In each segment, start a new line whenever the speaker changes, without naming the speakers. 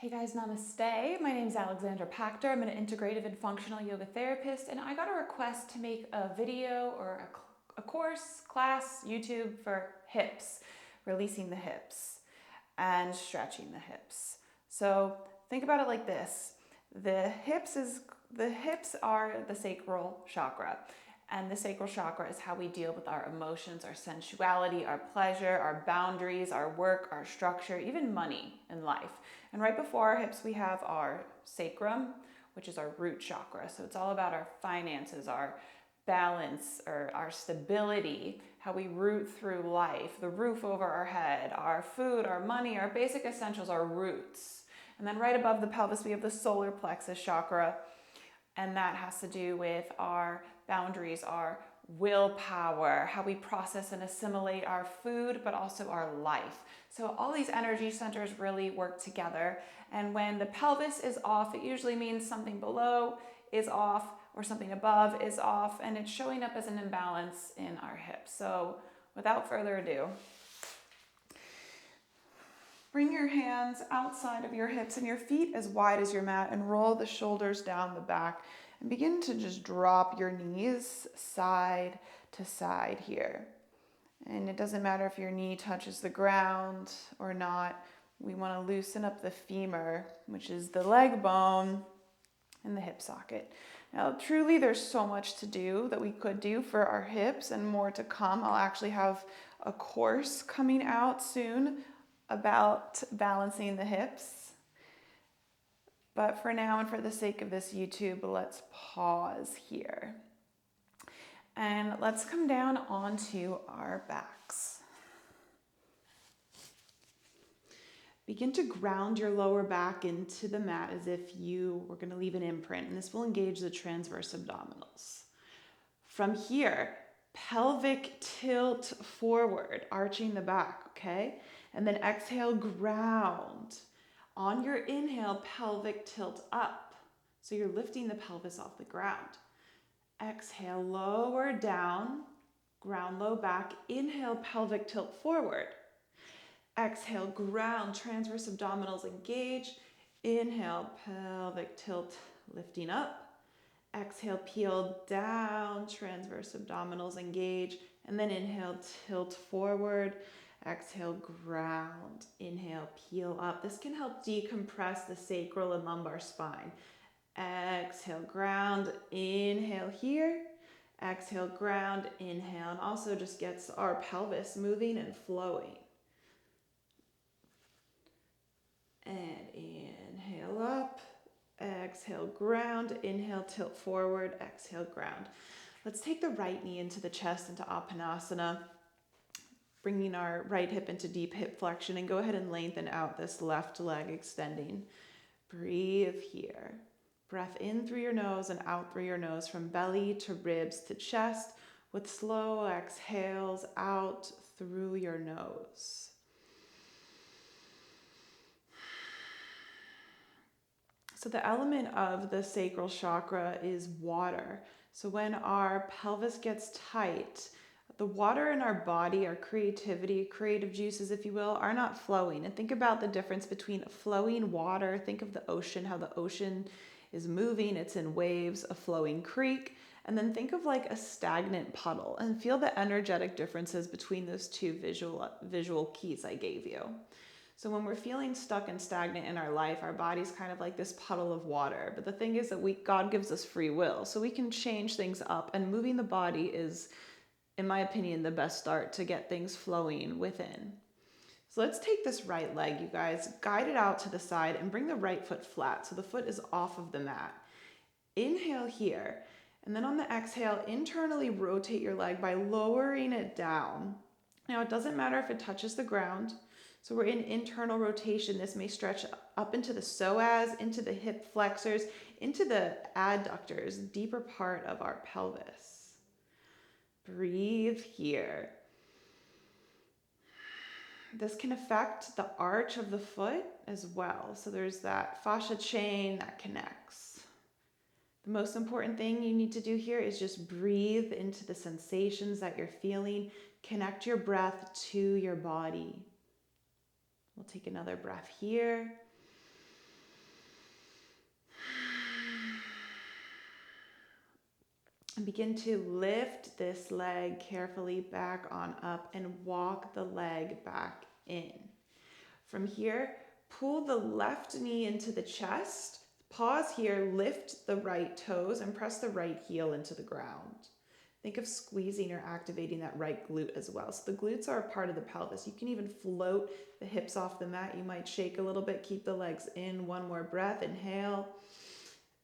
Hey guys, namaste. My name is Alexandra Pachter. I'm an integrative and functional yoga therapist, and I got a request to make a video or a course, class, YouTube for hips, releasing the hips and stretching the hips. So think about it like this. The hips are the sacral chakra. And the sacral chakra is how we deal with our emotions, our sensuality, our pleasure, our boundaries, our work, our structure, even money in life. And right before our hips, we have our sacrum, which is our root chakra. So it's all about our finances, our balance, or our stability, how we root through life, the roof over our head, our food, our money, our basic essentials, our roots. And then right above the pelvis, we have the solar plexus chakra, and that has to do with our boundaries, our willpower, how we process and assimilate our food, but also our life. So all these energy centers really work together. And when the pelvis is off, it usually means something below is off or something above is off, and it's showing up as an imbalance in our hips. So without further ado, bring your hands outside of your hips and your feet as wide as your mat, and roll the shoulders down the back and begin to just drop your knees side to side here. And it doesn't matter if your knee touches the ground or not. We want to loosen up the femur, which is the leg bone, and the hip socket. Now, truly, there's so much to do that we could do for our hips and more to come. I'll actually have a course coming out soon about balancing the hips. But for now and for the sake of this YouTube, let's pause here. And let's come down onto our backs. Begin to ground your lower back into the mat as if you were going to leave an imprint, and this will engage the transverse abdominals. From here, pelvic tilt forward, arching the back, okay? And then exhale, ground. On your inhale, pelvic tilt up. So you're lifting the pelvis off the ground. Exhale, lower down, ground low back. Inhale, pelvic tilt forward. Exhale, ground, transverse abdominals engage. Inhale, pelvic tilt, lifting up. Exhale, peel down, transverse abdominals engage. And then inhale, tilt forward. Exhale, ground. Inhale, peel up. This can help decompress the sacral and lumbar spine. Exhale, ground. Inhale here. Exhale, ground. Inhale. And also just gets our pelvis moving and flowing. And inhale up. Exhale, ground. Inhale, tilt forward. Exhale, ground. Let's take the right knee into the chest, into Apanasana, bringing our right hip into deep hip flexion, and go ahead and lengthen out this left leg, extending. Breathe here. Breath in through your nose and out through your nose, from belly to ribs to chest, with slow exhales out through your nose. So the element of the sacral chakra is water. So when our pelvis gets tight, the water in our body, our creativity, creative juices, if you will, are not flowing. And think about the difference between flowing water. Think of the ocean, how the ocean is moving. It's in waves, a flowing creek. And then think of like a stagnant puddle, and feel the energetic differences between those two visual keys I gave you. So when we're feeling stuck and stagnant in our life, our body's kind of like this puddle of water. But the thing is that God gives us free will, so we can change things up, and moving the body is, in my opinion, the best start to get things flowing within. So let's take this right leg, you guys, guide it out to the side and bring the right foot flat so the foot is off of the mat. Inhale here, and then on the exhale, internally rotate your leg by lowering it down. Now, it doesn't matter if it touches the ground. So we're in internal rotation. This may stretch up into the psoas, into the hip flexors, into the adductors, deeper part of our pelvis. Breathe here. This can affect the arch of the foot as well. So there's that fascia chain that connects. The most important thing you need to do here is just breathe into the sensations that you're feeling. Connect your breath to your body. We'll take another breath here. And begin to lift this leg carefully back on up and walk the leg back in. From here, pull the left knee into the chest. Pause here, lift the right toes and press the right heel into the ground. Think of squeezing or activating that right glute as well. So the glutes are a part of the pelvis. You can even float the hips off the mat. You might shake a little bit, keep the legs in. One more breath, inhale.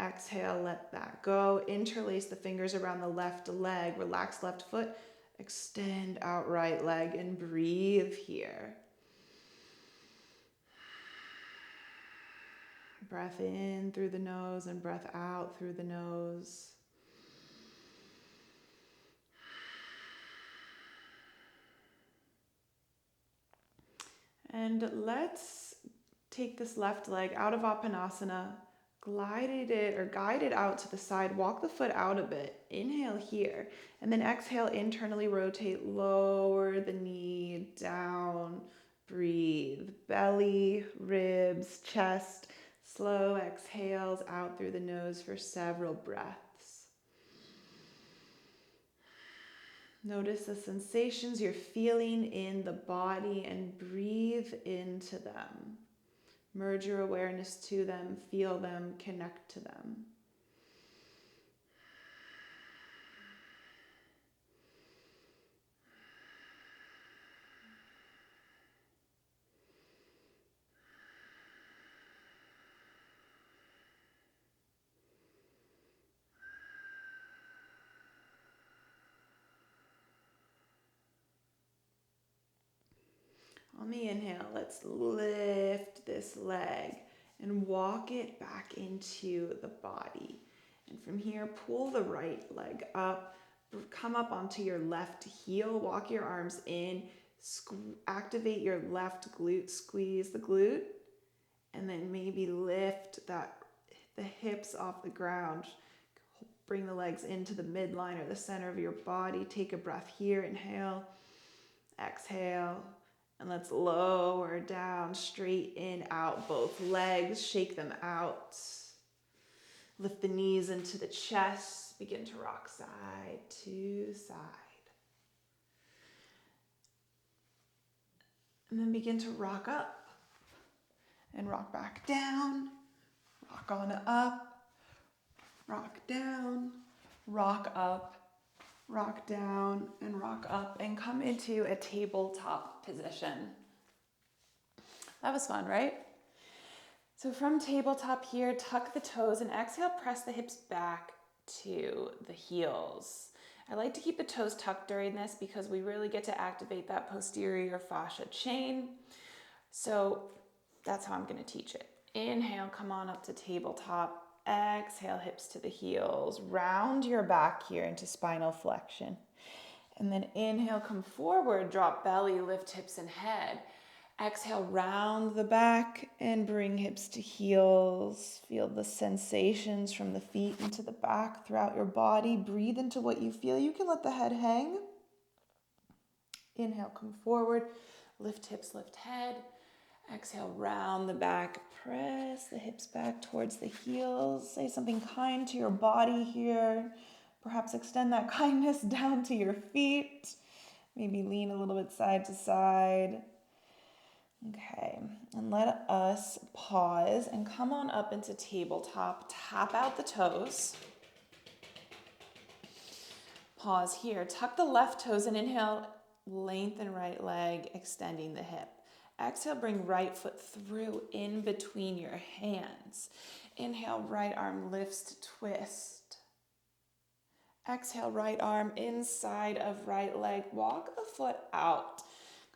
Exhale, let that go. Interlace the fingers around the left leg. Relax left foot. Extend out right leg and breathe here. Breath in through the nose and breath out through the nose. And let's take this left leg out of Apanasana. Guide it out to the side. Walk the foot out a bit. Inhale here. And then exhale, internally rotate. Lower the knee down. Breathe. Belly, ribs, chest. Slow exhales out through the nose for several breaths. Notice the sensations you're feeling in the body and breathe into them. Merge your awareness to them, feel them, connect to them. On the inhale, let's lift this leg and walk it back into the body. And from here, pull the right leg up, come up onto your left heel, walk your arms in, activate your left glute, squeeze the glute, and then maybe lift the hips off the ground. Bring the legs into the midline or the center of your body. Take a breath here, inhale, exhale. And let's lower down, straight in, out, both legs, shake them out. Lift the knees into the chest, begin to rock side to side. And then begin to rock up and rock back down, rock on up, rock down, rock up, rock down, and rock up, and come into a tabletop position. That was fun, right? So from tabletop here, tuck the toes and exhale, press the hips back to the heels. I like to keep the toes tucked during this because we really get to activate that posterior fascia chain. So that's how I'm going to teach it. Inhale, come on up to tabletop. Exhale, hips to the heels. Round your back here into spinal flexion. And then inhale, come forward, drop belly, lift hips and head. Exhale, round the back and bring hips to heels. Feel the sensations from the feet into the back throughout your body. Breathe into what you feel. You can let the head hang. Inhale, come forward, lift hips, lift head. Exhale, round the back, press the hips back towards the heels. Say something kind to your body here. Perhaps extend that kindness down to your feet. Maybe lean a little bit side to side. Okay, and let us pause and come on up into tabletop. Tap out the toes. Pause here. Tuck the left toes and inhale, lengthen right leg, extending the hip. Exhale, bring right foot through in between your hands. Inhale, right arm lifts to twist. Exhale, right arm inside of right leg. Walk the foot out,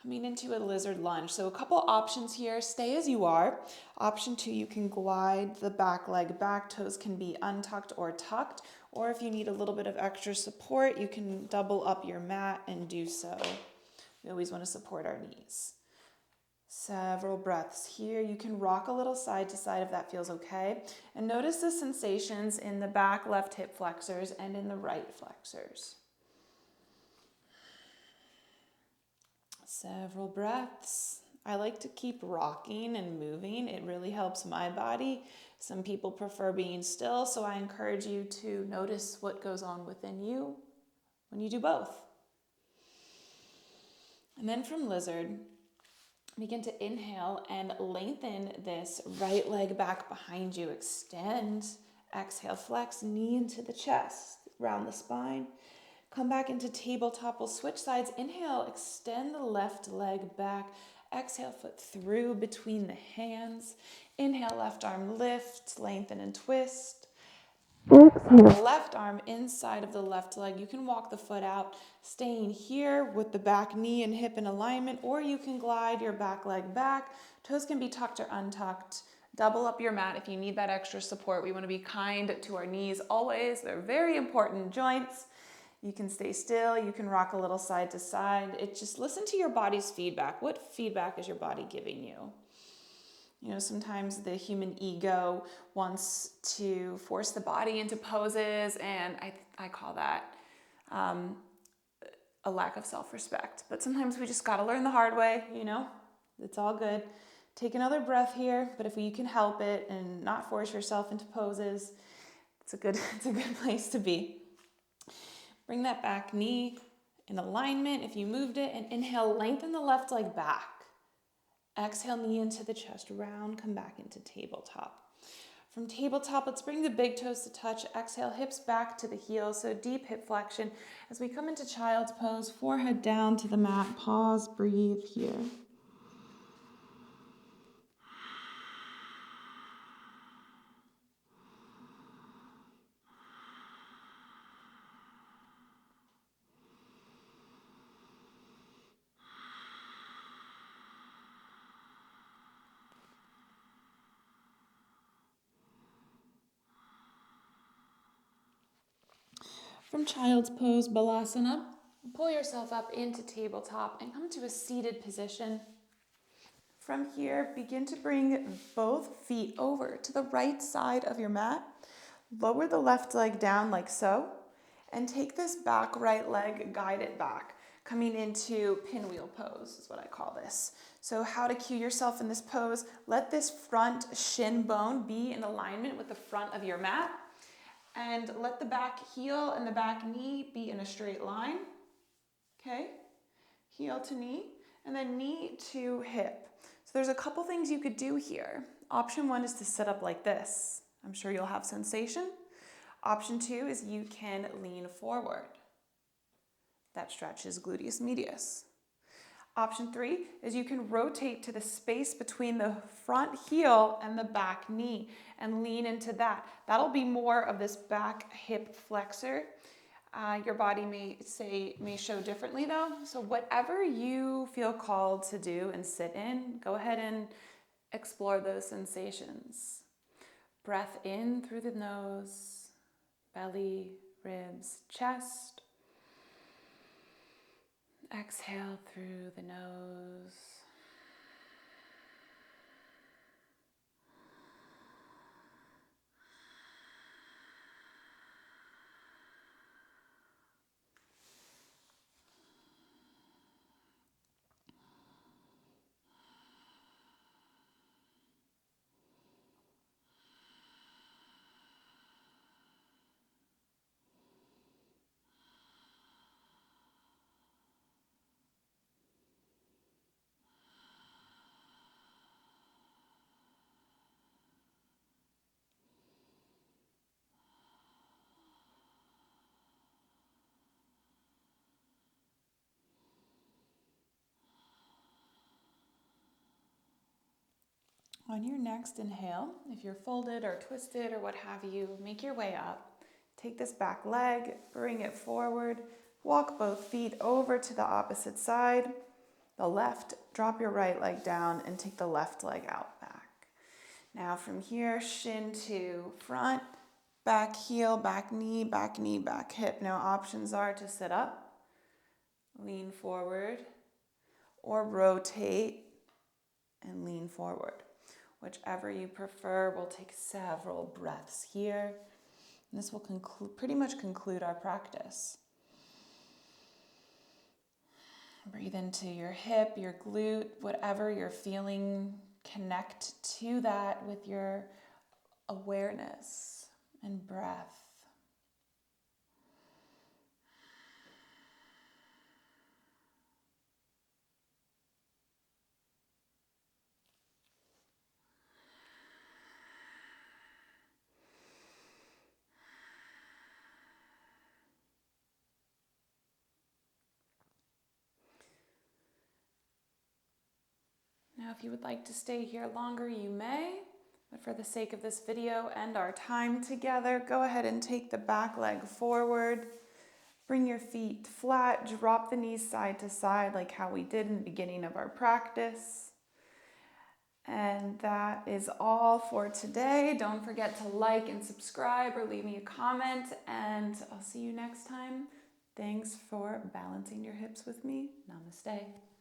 coming into a lizard lunge. So a couple options here. Stay as you are. Option 2, you can glide the back leg back. Toes can be untucked or tucked. Or if you need a little bit of extra support, you can double up your mat and do so. We always want to support our knees. Several breaths here. You can rock a little side to side if that feels okay. And notice the sensations in the back left hip flexors and in the right flexors. Several breaths. I like to keep rocking and moving. It really helps my body. Some people prefer being still, so I encourage you to notice what goes on within you when you do both. And then from lizard, begin to inhale and lengthen this right leg back behind you. Extend, exhale, flex, knee into the chest, round the spine. Come back into tabletop. We'll switch sides. Inhale, extend the left leg back. Exhale, foot through between the hands. Inhale, left arm lift, lengthen and twist. Exhale, left arm inside of the left leg. You can walk the foot out, staying here with the back knee and hip in alignment, or you can glide your back leg back. Toes can be tucked or untucked. Double up your mat if you need that extra support. We want to be kind to our knees always. They're very important joints. You can stay still, you can rock a little side to side. Just listen to your body's feedback. What feedback is your body giving you? You know, sometimes the human ego wants to force the body into poses, and I call that a lack of self-respect. But sometimes we just gotta learn the hard way, you know? It's all good. Take another breath here, but if you can help it and not force yourself into poses, it's a good place to be. Bring that back knee in alignment if you moved it, and inhale, lengthen the left leg back. Exhale, knee into the chest, round, come back into tabletop. From tabletop, let's bring the big toes to touch. Exhale, hips back to the heels, so deep hip flexion. As we come into child's pose, forehead down to the mat, pause, breathe here. From child's pose, balasana, pull yourself up into tabletop and come to a seated position. From here, begin to bring both feet over to the right side of your mat. Lower the left leg down like so, and take this back right leg, guide it back, coming into pinwheel pose is what I call this. So how to cue yourself in this pose, let this front shin bone be in alignment with the front of your mat. And let the back heel and the back knee be in a straight line. Okay? Heel to knee, and then knee to hip. So there's a couple things you could do here. Option one is to sit up like this. I'm sure you'll have sensation. Option two is you can lean forward. That stretches gluteus medius. Option three is you can rotate to the space between the front heel and the back knee and lean into that. That'll be more of this back hip flexor. Your body may show differently though. So whatever you feel called to do and sit in, go ahead and explore those sensations. Breath in through the nose, belly, ribs, chest. Exhale through the nose. On your next inhale, if you're folded or twisted or what have you, make your way up. Take this back leg, bring it forward, walk both feet over to the opposite side. The left, drop your right leg down and take the left leg out back. Now from here, shin to front, back heel, back knee, back hip. Now options are to sit up, lean forward, or rotate and lean forward. Whichever you prefer, we'll take several breaths here. And this will pretty much conclude our practice. Breathe into your hip, your glute, whatever you're feeling. Connect to that with your awareness and breath. Now, if you would like to stay here longer, you may, but for the sake of this video and our time together, go ahead and take the back leg forward. Bring your feet flat, drop the knees side to side like how we did in the beginning of our practice. And that is all for today. Don't forget to like and subscribe or leave me a comment, and I'll see you next time. Thanks for balancing your hips with me. Namaste.